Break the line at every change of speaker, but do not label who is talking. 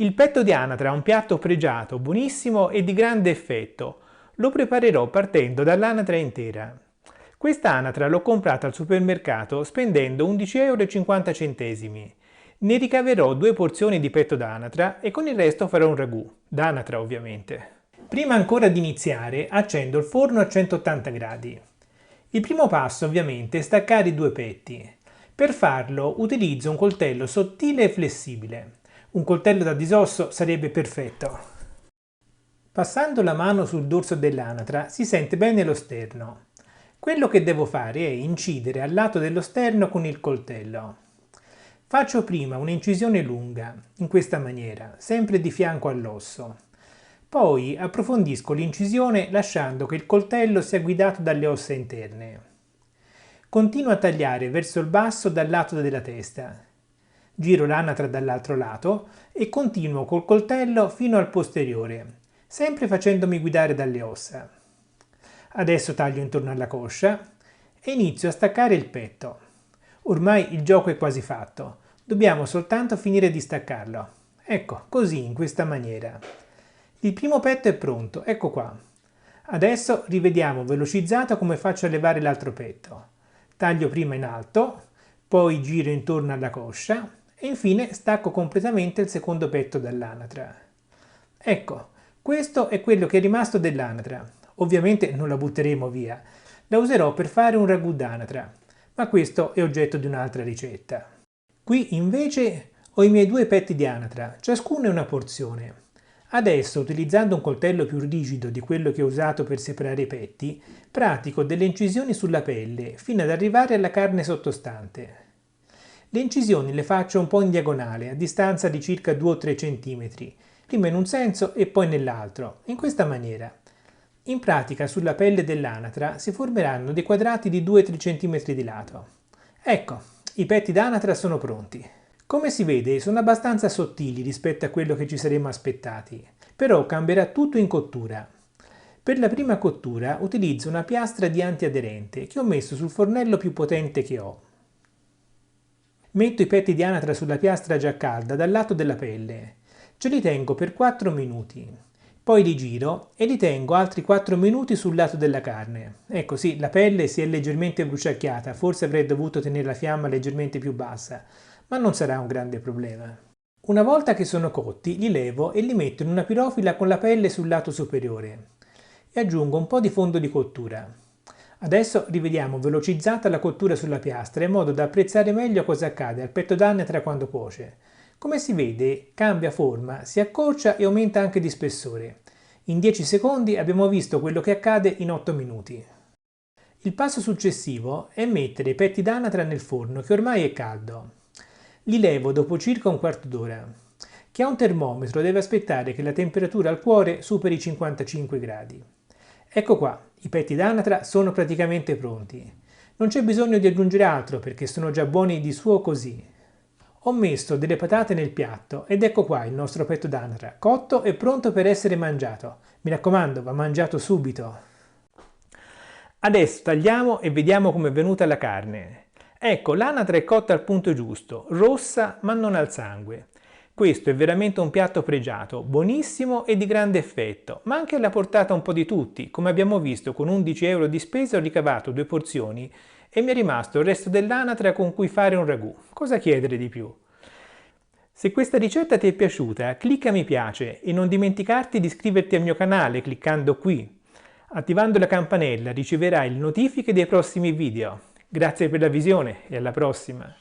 Il petto di anatra è un piatto pregiato, buonissimo e di grande effetto. Lo preparerò partendo dall'anatra intera. Questa anatra l'ho comprata al supermercato spendendo 11,50 €. Ne ricaverò 2 porzioni di petto d'anatra e con il resto farò un ragù, d'anatra ovviamente. Prima ancora di iniziare accendo il forno a 180 gradi. Il primo passo ovviamente è staccare i 2 petti. Per farlo utilizzo un coltello sottile e flessibile. Un coltello da disosso sarebbe perfetto. Passando la mano sul dorso dell'anatra si sente bene lo sterno. Quello che devo fare è incidere al lato dello sterno con il coltello. Faccio prima un'incisione lunga, in questa maniera, sempre di fianco all'osso. Poi approfondisco l'incisione lasciando che il coltello sia guidato dalle ossa interne. Continuo a tagliare verso il basso dal lato della testa. Giro l'anatra dall'altro lato e continuo col coltello fino al posteriore, sempre facendomi guidare dalle ossa. Adesso taglio intorno alla coscia e inizio a staccare il petto. Ormai il gioco è quasi fatto, dobbiamo soltanto finire di staccarlo. Ecco, così, in questa maniera. Il primo petto è pronto, ecco qua. Adesso rivediamo velocizzato come faccio a levare l'altro petto. Taglio prima in alto, poi giro intorno alla coscia e infine stacco completamente il secondo petto dall'anatra. Ecco, questo è quello che è rimasto dell'anatra. Ovviamente non la butteremo via, la userò per fare un ragù d'anatra, ma questo è oggetto di un'altra ricetta. Qui invece ho i miei 2 petti di anatra, ciascuno è una porzione. Adesso, utilizzando un coltello più rigido di quello che ho usato per separare i petti, pratico delle incisioni sulla pelle fino ad arrivare alla carne sottostante. Le incisioni le faccio un po' in diagonale, a distanza di circa 2 o 3 cm, prima in un senso e poi nell'altro, in questa maniera. In pratica sulla pelle dell'anatra si formeranno dei quadrati di 2-3 cm di lato. Ecco, i petti d'anatra sono pronti. Come si vede sono abbastanza sottili rispetto a quello che ci saremmo aspettati, però cambierà tutto in cottura. Per la prima cottura utilizzo una piastra di antiaderente che ho messo sul fornello più potente che ho. Metto i petti di anatra sulla piastra già calda dal lato della pelle. Ce li tengo per 4 minuti. Poi li giro e li tengo altri 4 minuti sul lato della carne. Ecco sì, la pelle si è leggermente bruciacchiata, forse avrei dovuto tenere la fiamma leggermente più bassa, ma non sarà un grande problema. Una volta che sono cotti, li levo e li metto in una pirofila con la pelle sul lato superiore e aggiungo un po' di fondo di cottura. Adesso rivediamo velocizzata la cottura sulla piastra in modo da apprezzare meglio cosa accade al petto d'anatra quando cuoce. Come si vede cambia forma, si accorcia e aumenta anche di spessore. In 10 secondi abbiamo visto quello che accade in 8 minuti. Il passo successivo è mettere i petti d'anatra nel forno che ormai è caldo. Li levo dopo circa un quarto d'ora. Chi ha un termometro deve aspettare che la temperatura al cuore superi i 55 gradi. Ecco qua, i petti d'anatra sono praticamente pronti. Non c'è bisogno di aggiungere altro perché sono già buoni di suo così. Ho messo delle patate nel piatto ed ecco qua il nostro petto d'anatra, cotto e pronto per essere mangiato. Mi raccomando, va mangiato subito. Adesso tagliamo e vediamo come è venuta la carne. Ecco, l'anatra è cotta al punto giusto, rossa ma non al sangue. Questo è veramente un piatto pregiato, buonissimo e di grande effetto, ma anche alla portata un po' di tutti. Come abbiamo visto, con 11 € di spesa ho ricavato 2 porzioni e mi è rimasto il resto dell'anatra con cui fare un ragù. Cosa chiedere di più? Se questa ricetta ti è piaciuta, clicca mi piace e non dimenticarti di iscriverti al mio canale cliccando qui. Attivando la campanella riceverai le notifiche dei prossimi video. Grazie per la visione e alla prossima!